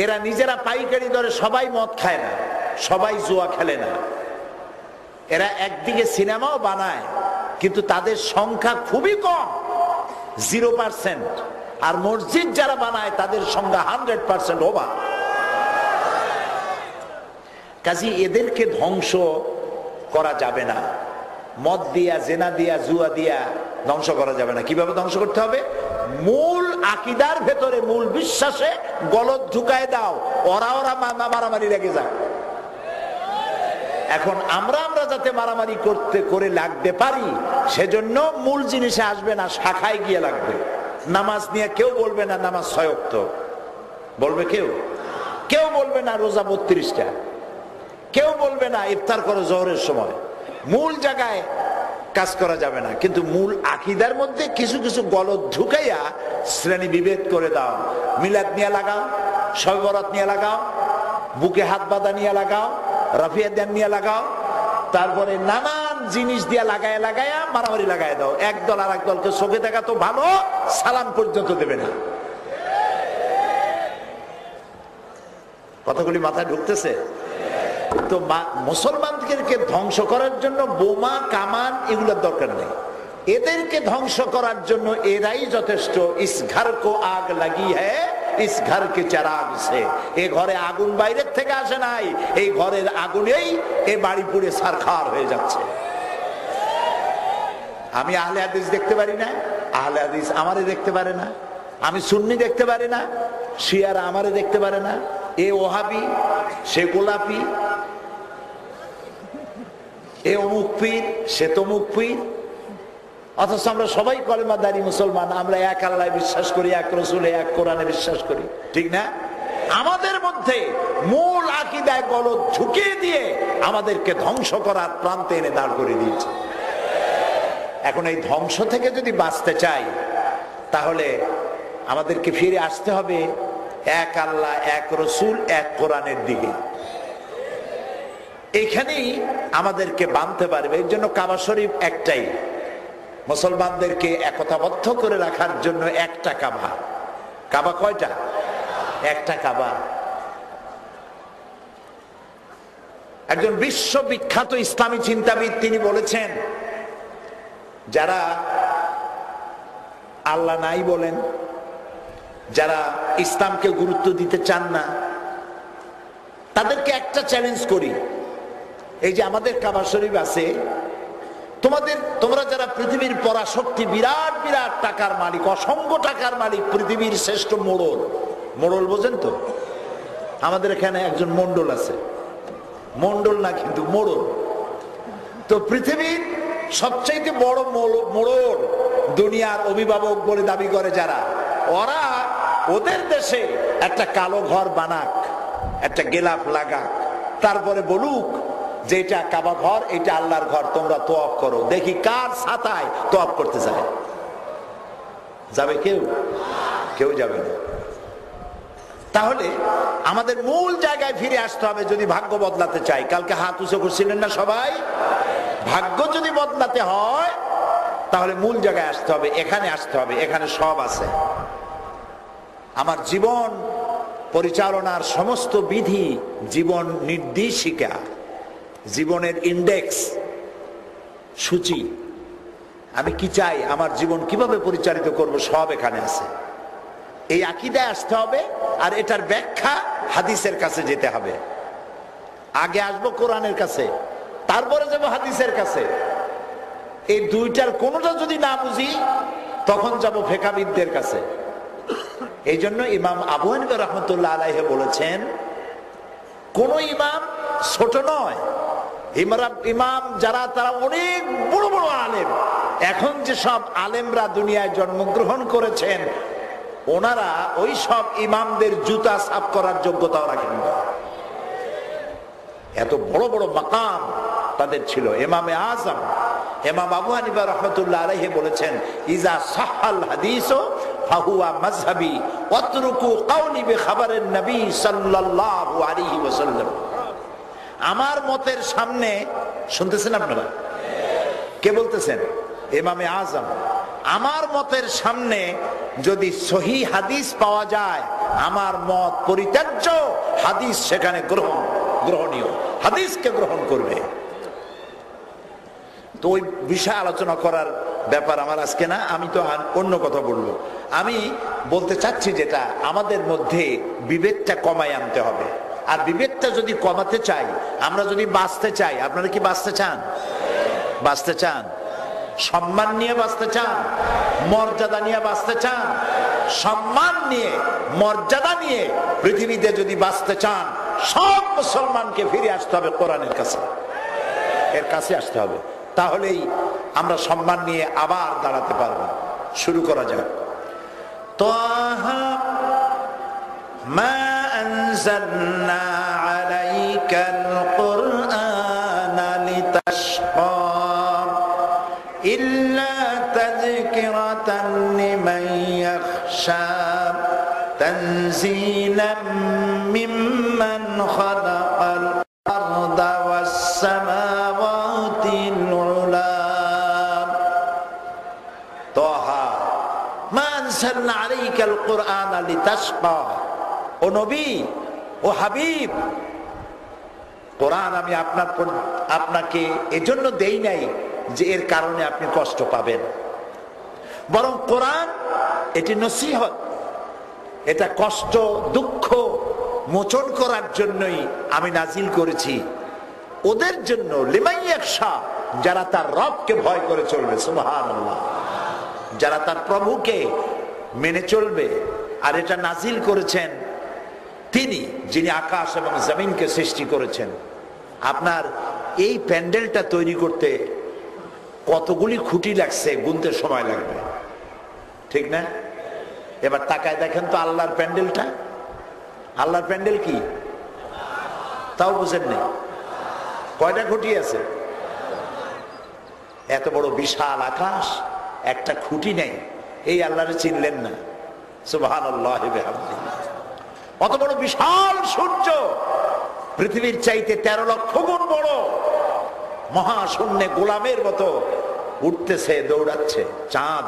এরা নিজেরা পাইকারি দরে সবাই মদ খায় না, সবাই জুয়া খেলে না। এরা একদিকে সিনেমাও বানায়, কিন্তু তাদের সংখ্যা খুবই কম, 0%। আর মসজিদ যারা বানায় তাদের সংখ্যা 100% ওভার। কাজী এদেরকে ধ্বংস করা যাবে না, মদ দিয়া, জেনা দিয়া, জুয়া দিয়া ধ্বংস করা যাবে না। কিভাবে ধ্বংস করতে হবে? মূল আকীদার ভেতরে, মূল বিশ্বাসে গলদ ঢুকায় দাও, ওরা মারামারি লেগে যাক। এখন আমরা যাতে মারামারি করে লাগতে পারি, সেজন্য মূল জিনিসে আসবে না, শাখায় গিয়ে লাগবে। নামাজ নিয়ে কেউ বলবে না নামাজ 6 ওয়াক্ত, বলবে কেউ বলবে না রোজা 32টা, কেউ বলবে না ইফতার করো জোহরের সময়। মূল জায়গায় কাজ করা যাবে না, কিন্তু মূল আকীদার মধ্যে কিছু কিছু গলদ ঢুকাইয়া শ্রেণী বিভেদ করে দাও। মিলাদ নিয়ে লাগাও, শবে বরাত নিয়ে লাগাও, বুকে হাত বাঁধা নিয়ে লাগাও, রাফিয়া দেন নিয়ে লাগাও, তারপরে নানান জিনিস দিয়ে লাগায়া মারামারি লাগায় দাও। এক দল আর এক দলকে চোখে দেখা তো ভালো, সালাম পর্যন্ত দেবে না। কথাগুলি মাথায় ঢুকতেছে তো? মুসলমানদেরকে ধ্বংস করার জন্য বোমা কামান এগুলোর দরকার নেই, এদেরকে ধ্বংস করার জন্য এরাই যথেষ্ট। ইস ঘর কো আগ লাগি হ্যায়, ইস ঘর কে চিরাগ সে। এই ঘরে আগুন বাইরের থেকে আসে নাই, এই ঘরের আগুনেই এই বাড়ি পুড়ে ছারখার হয়ে যাচ্ছে। আমি আহলে হাদিস দেখতে পারি না, আহলে হাদিস আমারে দেখতে পারে না, আমি সুন্নি দেখতে পারি না, শিয়ারা আমারে দেখতে পারে না, এ ওহাবি, সে গোলাপি, এ অমুক পীর, সে তমুক পীর। অথচ আমরা সবাই কলেমাদারি মুসলমান, আমরা এক আল্লাহ বিশ্বাস করি, এক রসুলে, এক কোরআনে বিশ্বাস করি, ঠিক না? আমাদের মধ্যে মূল আকীদায় গলদ ঢুকিয়ে দিয়ে আমাদেরকে ধ্বংস করার প্রান্তে এনে দাঁড় করে দিয়েছে। এখন এই ধ্বংস থেকে যদি বাঁচতে চাই, তাহলে আমাদেরকে ফিরে আসতে হবে এক আল্লাহ, এক রসুল, এক কোরআনের দিকে। এইখানেই আমাদেরকে বাঁধতে পারবে। এর জন্য কাবা শরীফ একটাই, মুসলমানদেরকে একতাবদ্ধ করে রাখার জন্য একটা কাবা। কাবা কয়টা? একটা কাবা। একজন বিশ্ববিখ্যাত ইসলামী চিন্তাবিদ তিনি বলেছেন, যারা আল্লাহ নাই বলেন, যারা ইসলামকে গুরুত্ব দিতে চান না, তাদেরকে একটা চ্যালেঞ্জ করি। এই যে আমাদের কাবা শরীফ আছে, তোমরা যারা পৃথিবীর পরাশক্তি, বিরাট বিরাট টাকার মালিক, অসংখ্য টাকার মালিক, পৃথিবীর শ্রেষ্ঠ মোড়ল বোঝেন তো? আমাদের এখানে একজন মন্ডল আছে, মন্ডল না কিন্তু মোড়ল। তো পৃথিবীর সবচাইতে বড় মোড়ল, দুনিয়ার অভিভাবক বলে দাবি করে যারা, ওরা ওদের দেশে একটা কালো ঘর বানাক, একটা গেলাপ লাগাক, তারপরে বলুক যে এটা কাবা ঘর, এটা আল্লাহর ঘর, তোমরা তোয়াফ করো, দেখি কার ছাতায় তোয়াফ করতে যায়। যাবে কেউ যাবে না। তাহলে আমাদের মূল জায়গায় ফিরে আসতে হবে যদি ভাগ্য বদলাতে চাই। কালকে হাত উঁচু করছিলেন না সবাই? ভাগ্য যদি বদলাতে হয় তাহলে মূল জায়গায় আসতে হবে, এখানে আসতে হবে। এখানে সব আছে। আমার জীবন পরিচালনার সমস্ত বিধি, জীবন নির্দেশিকা, জীবনের ইন্ডেক্স, সূচি, আমি কি চাই, আমার জীবন কিভাবে পরিচালিত করব, সব এখানে আছে। এই আকীদায় আসতে হবে, আর এটার ব্যাখ্যা হাদিসের কাছে যেতে হবে। আগে আসবো কোরআনের কাছে, তারপরে যাব হাদিসের কাছে। এই দুইটার কোনোটা যদি না বুঝি, তখন যাব ফিকহবিদদের কাছে। এই জন্য ইমাম আবু হানিফা রাহমাতুল্লাহ আলাইহি বলেছেন, কোন ইমাম ছোট নয়। ইমাম যারা, তারা অনেক বড় বড় আলেম। এখন যে সব আলেমরা দুনিয়ায় জন্মগ্রহণ করেছেন, ওনারা ওই সব ইমামদের জুতা সাফ করার যোগ্যতাও রাখেন না। এত বড় বড় মাকাম তাদের ছিল। ইমামে আজম ইমাম আবু হানিফা রাহমাতুল্লাহ আলাইহি বলেছেন, ইজা সাহাল হাদিসু ফাহুয়া মাযহাবি ওয়াতরুকু কাউলি বিখাবারিন নবী সাল্লাল্লাহু আলাইহি ওয়াসাল্লাম। আমার মতের সামনে, শুনতেছেন আপনারা? কে বলতেছেন? ইমামে আজম। আমার মতের সামনে যদি সহিহ হাদিস পাওয়া যায়, আমার মত পরিত্যাজ্য, হাদিস সেখানে গ্রহণীয়, হাদিসকে গ্রহণ করবে। তো ওই বিষয় আলোচনা করার ব্যাপার আমার আজকে না, আমি তো অন্য কথা বলবো। আমি বলতে চাচ্ছি যেটা, আমাদের মধ্যে বিবেকটা কমায় আনতে হবে। আর বিবেকটা যদি কমাতে চাই, আমরা যদি বাঁচতে চাই, আপনারা কি বাঁচতে চান? বাঁচতে চান? সম্মান নিয়ে বাঁচতে চান? মর্যাদা নিয়ে বাঁচতে চান? সম্মান নিয়ে, মর্যাদা নিয়ে পৃথিবীতে যদি বাঁচতে চান, সব মুসলমানকে ফিরে আসতে হবে কোরআনের কাছে, এর কাছে আসতে হবে। তাহলেই আমরা সম্মান নিয়ে আবার দাঁড়াতে পারবো। শুরু করা যাক। তাহা মা আনজালনা আলাইকাল কুরআনা লিতাশকা ইল্লা তাযকিরাতান লিমান ইয়াখশা তানজিলাম মিম্মান খালাকাল আরদা ওয়াস সামাওয়াতিল উলা। তাহা মা আনজালনা আলাইকাল কুরআনা লিতাশকা, ও নবী, ও হাবিব, কোরআন আমি আপনাকে এজন্য দেই নাই যে এর কারণে আপনি কষ্ট পাবেন, বরং কোরআন এটি নসিহত, এটা কষ্ট দুঃখ মোচন করার জন্যই আমি নাজিল করেছি, ওদের জন্য, লিমাইয়াকশা, যারা তার রবকে ভয় করে চলবে, সুবহানাল্লাহ, যারা তার প্রভুকে মেনে চলবে। আর এটা নাজিল করেছেন তিনি, যিনি আকাশ এবং জমিনকে সৃষ্টি করেছেন। আপনার এই প্যান্ডেলটা তৈরি করতে কতগুলি খুঁটি লাগছে গুনতে সময় লাগবে, ঠিক না? এবার তাকায় দেখেন তো আল্লাহর প্যান্ডেলটা। আল্লাহর প্যান্ডেল কি তাও বুঝেন নেই? কয়টা খুঁটি আছে? এত বড় বিশাল আকাশ, একটা খুঁটি নেই। এই আল্লাহরে চিনলেন না? সুবহানাল্লাহ বিহামদিহি। অত বড় বিশাল সূর্য, পৃথিবীর চাইতে 13 লক্ষ গুণ বড়, মহাশূন্যে গোলামের মতো উঠতেছে দৌড়াচ্ছে। চাঁদ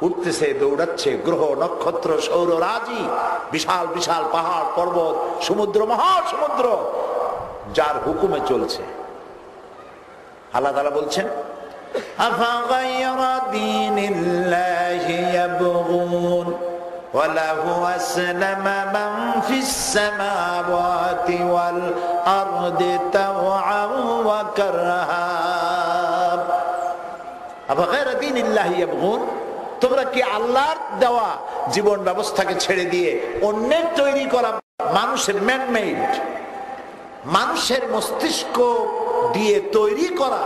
উঠতেছে দৌড়াচ্ছে, গ্রহ নক্ষত্র সৌররাজি, বিশাল বিশাল পাহাড় পর্বত, সমুদ্র, মহাসমুদ্র, যার হুকুমে চলছে। আল্লাহ তাআলা বলছেন, আফাগায়রা দীনিল্লাহি ইয়াবগুন وله أسلم من في السماوات والأرض طوعا وكرها أفغير دين الله يبغون। তোমরা কি আল্লাহর দেওয়া জীবন ব্যবস্থাকে ছেড়ে দিয়ে অন্যের তৈরি করা মানুষের ম্যানমেড, মানুষের মস্তিষ্ক দিয়ে তৈরি করা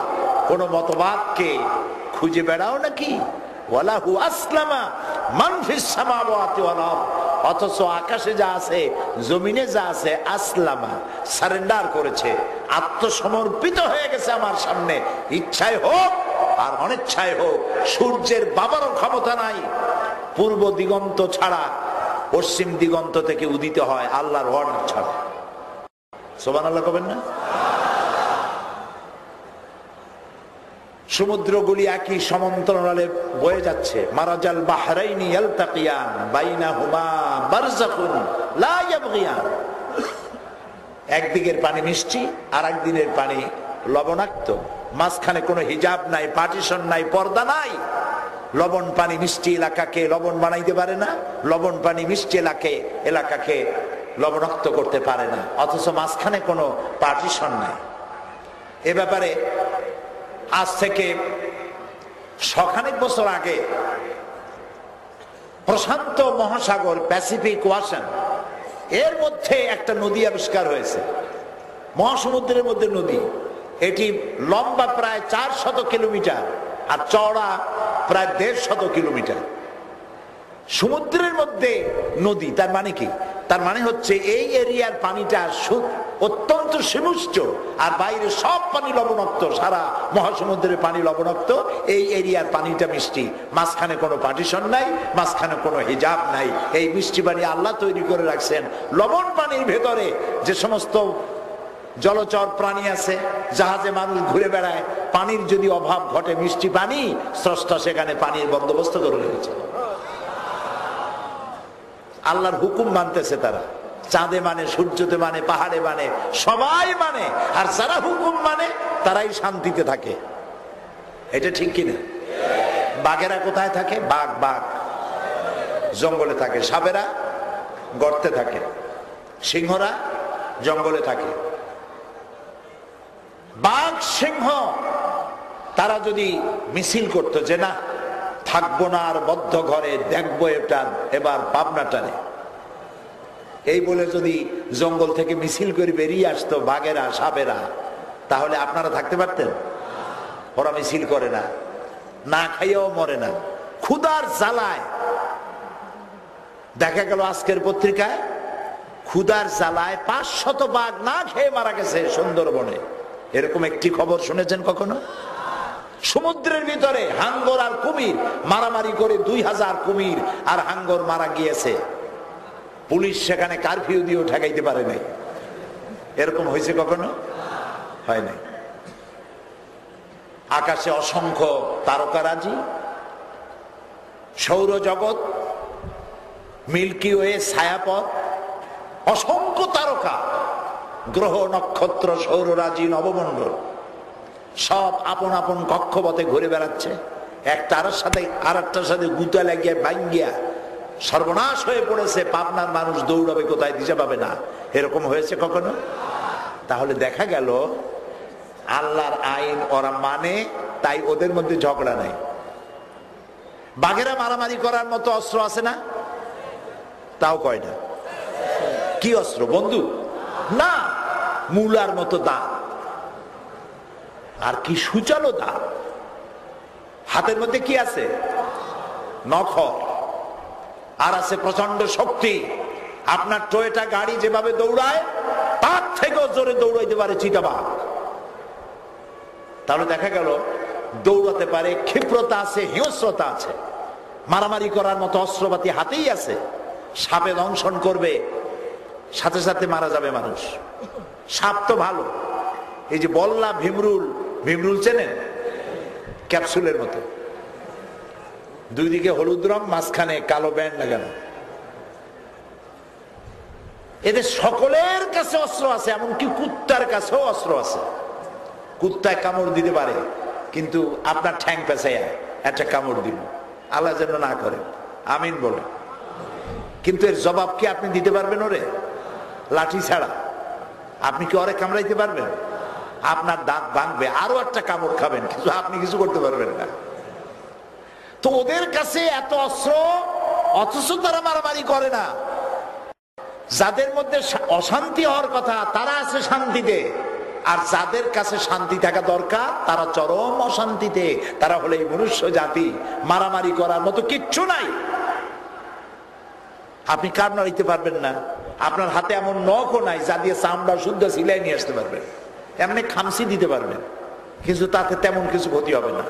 কোন মতবাদকে খুঁজে বেড়াও নাকি? ওয়ালাহু আসলামা মান ফিস সামাওয়াতি ওয়াল আরদ, অথচ আকাশে যা আছে, জমিনে যা আছে, আসলামা, সারেন্ডার করেছে, আত্মসমর্পিত হয়ে গেছে আমার সামনে। ইচ্ছায় হোক আর অনিচ্ছায় হোক, সূর্যের বাবারও ক্ষমতা নাই পূর্ব দিগন্ত ছাড়া পশ্চিম দিগন্ত থেকে উদিত হয় আল্লাহর অর্ডার ছাড়া। সুবহানাল্লাহ কবেন না? সমুদ্রগুলি একই সমান্তরালে বয়ে যাচ্ছে। মারাজাল বাহরাইনি ইয়ালতাকিয়ান বাইনাহুমা বারযাখুন লা ইয়াবগিয়ান। একদিকের পানি মিষ্টি, আর একদিনের পানি লবণাক্ত, মাঝখানে কোনো হিজাব নাই, পার্টিশন নাই, পর্দা নাই। লবণ পানি মিষ্টি এলাকাকে লবণ বানাইতে পারে না, লবণ পানি মিষ্টি এলাকাকে লবণাক্ত করতে পারে না, অথচ মাঝখানে কোনো পার্টিশন নাই। এ ব্যাপারে আজ থেকে শখানেক বছর আগে প্রশান্ত মহাসাগর, প্যাসিফিক ওয়াশন, এর মধ্যে একটা নদী আবিষ্কার হয়েছে, মহাসমুদ্রের মধ্যে নদী। এটি লম্বা প্রায় 400 কিলোমিটার আর চওড়া প্রায় 150 কিলোমিটার। সমুদ্রের মধ্যে নদী, তার মানে কি? তার মানে হচ্ছে এই এরিয়ার পানিটা অত্যন্ত সমুচ্চ, আর বাইরে সব পানি লবণাক্ত, সারা মহাসমুদ্রের পানি লবণাক্ত, এই এরিয়ার পানিটা মিষ্টি, মাঝখানে কোনো পার্টিশন নাই, মাঝখানে কোনো হিজাব নাই। এই মিষ্টি পানি আল্লাহ তৈরি করে রাখছেন। লবণ পানির ভেতরে যে সমস্ত জলচর প্রাণী আছে, জাহাজে মানুষ ঘুরে বেড়ায়, পানির যদি অভাব ঘটে, মিষ্টি পানি, স্রষ্টা সেখানে পানির বন্দোবস্ত করে রেখেছে। আল্লাহর হুকুম মানতেছে তারা। চাঁদে মানে, সূর্যতে মানে, পাহাড়ে মানে, সবাই মানে। আর যারা হুকুম মানে তারাই শান্তিতে থাকে। এটা ঠিক কিনা? বাঘেরা কোথায় থাকে? বাঘ জঙ্গলে থাকে, সাপেরা গর্তে থাকে, সিংহরা জঙ্গলে থাকে। বাঘ সিংহ তারা যদি মিছিল করতো যে না থাকবো না আর বদ্ধ ঘরে, দেখবো এটা এবার পাবনাটারে, এই বলে যদি জঙ্গল থেকে মিছিল করে বেরিয়ে আসতো বাঘেরা সাপেরা, তাহলে আপনারা থাকতে পারতেন? ওরা মিছিল করে না, না খাইয়াও মরে না, ক্ষুধার জ্বালায়। দেখা গেল আজকের পত্রিকায় ক্ষুধার জ্বালায় 500 বাঘ না খেয়ে মারা গেছে সুন্দরবনে। এরকম একটি খবর শুনেছেন কখনো? সমুদ্রের ভিতরে হাঙ্গর আর কুমির মারামারি করে 2000 কুমির আর হাঙ্গর মারা গিয়েছে। পুলিশ সেখানে কারফিউ দিয়েও ঠেকাইতে পারে নাই। এরকম হয়েছে কখনো? হয় নাই। আকাশে অসংখ্য তারকারাজি, সৌরজগৎ, মিল্কি ওয়ে, ছায়াপথ, অসংখ্য তারকা, গ্রহ নক্ষত্র, সৌররাজি, নবমণ্ডল সব আপন আপন কক্ষপথে ঘুরে বেড়াচ্ছে। একটার সাথে আর একটার সাথে গুতা লাগিয়ে ভাঙ্গিয়া সর্বনাশ হয়ে পড়েছে। পাবনার মানুষ দৌড়াবে কোথায়, দিশা পাবে না। এরকম হয়েছে কখনো? তাহলে দেখা গেল আল্লাহর আইন ওরা মানে, তাই ওদের মধ্যে ঝগড়া নাই। বাঘেরা মারামারি করার মতো অস্ত্র আছে না? তাও কয়টা? কি অস্ত্র? বন্দুক না, মূলার মতো দাঁত, আর কি সুচালো দাঁত। হাতের মধ্যে কি আছে? নখর। আর আছে প্রচন্ড শক্তি। আপনার টয়োটা গাড়ি যেভাবে দৌড়ায় তার থেকেও জোরে দৌড়াইতে পারে চিতাবাঘ। তাহলে দেখা গেল দৌড়াতে পারে, ক্ষিপ্রতা আছে, হিংস্রতা আছে, মারামারি করার মতো অস্ত্রপাতি হাতেই আছে। সাপে দংশন করবে, সাথে সাথে মারা যাবে মানুষ। সাপ তো ভালো, এই যে বল্লা ভীমরুল চেনেন? ক্যাপসুলের মতো, দুই দিকে হলুদ রং, মাঝখানে কালো ব্যান্ড লাগানো। এদের সকলের কাছে অস্ত্র আছে, এমনকি কুত্তার কাছেও অস্ত্র আছে। কুত্তায় কামড় দিতে পারে, কিন্তু আপনার ঠ্যাং পেঁচাইয়া একটা কামড় দিল, আল্লাহ যেন না করে, আমিন বলে। কিন্তু এর জবাব কি আপনি দিতে পারবেন ওরে? লাঠি ছাড়া আপনি কি ওরে কামড়াইতে পারবেন? আপনার দাঁত ভাঙবে, আরো একটা কামড় খাবেন, কিন্তু আপনি কিছু করতে পারবেন না। তো ওদের কাছে এত অস্ত্র, অথচ তারা মারামারি করে না। যাদের মধ্যে অশান্তি হওয়ার কথা তারা আছে শান্তিতে, আর যাদের কাছে শান্তি থাকা দরকার তারা চরম অশান্তিতে। তারা হলে এই মনুষ্য জাতি, মারামারি করার মতো কিচ্ছু নাই। আপনি কার নড়াইতে পারবেন না। আপনার হাতে এমন নখও নাই যা দিয়ে চামড়া শুদ্ধ সিলাই নিয়ে আসতে পারবেন। এমনি খামসি দিতে পারবেন, কিন্তু তাতে তেমন কিছু ক্ষতি হবে না।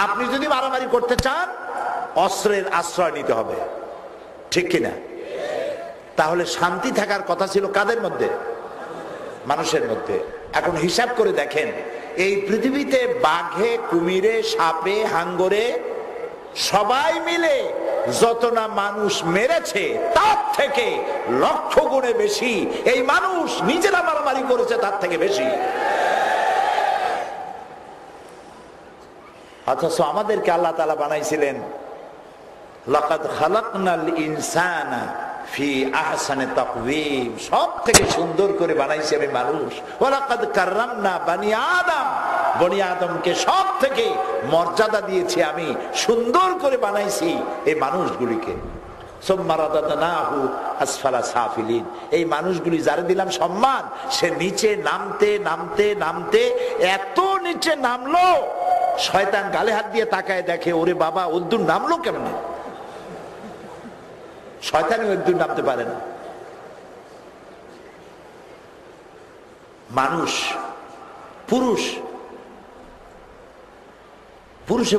আপনি যদি মারামারি করতে চান, অস্ত্রের আশ্রয় নিতে হবে, ঠিক কিনা? তাহলে শান্তি থাকার কথা ছিল কাদের মধ্যে? মানুষের মধ্যে। এখন হিসাব করে দেখেন, এই পৃথিবীতে বাঘে, কুমিরে, সাপে, হাঙ্গরে সবাই মিলে যত না মানুষ মেরেছে, তার থেকে লক্ষ গুণে বেশি এই মানুষ নিজেরা মারামারি করেছে, তার থেকে বেশি। অথচ আমাদেরকে আল্লাহ তাআলা বানাইছিলেন লাকাদ খালাকনাল ইনসানা ফি আহসানি তাকওয়িম, সব থেকে সুন্দর করে বানাইছি আমি মানুষ। ওয়া লাকাদ কাররামনা বানি আদম, বনি আদমকে সব থেকে মর্যাদা দিয়েছি আমি, সুন্দর করে বানাইছি এই মানুষগুলিকে। সুম্মা রাদাদনাহু আসফালা সাফিলিন, এই মানুষগুলি যারা দিলাম সম্মান, সে নিচে নামতে নামতে নামতে এত নিচে নামলো, শয়তান গালে হাত দিয়ে তাকায় দেখে, ওরে বাবা ওদ্দুর নামলো কেমনে? শয়তানও একদম নামতে পারে না। মানুষ পুরুষে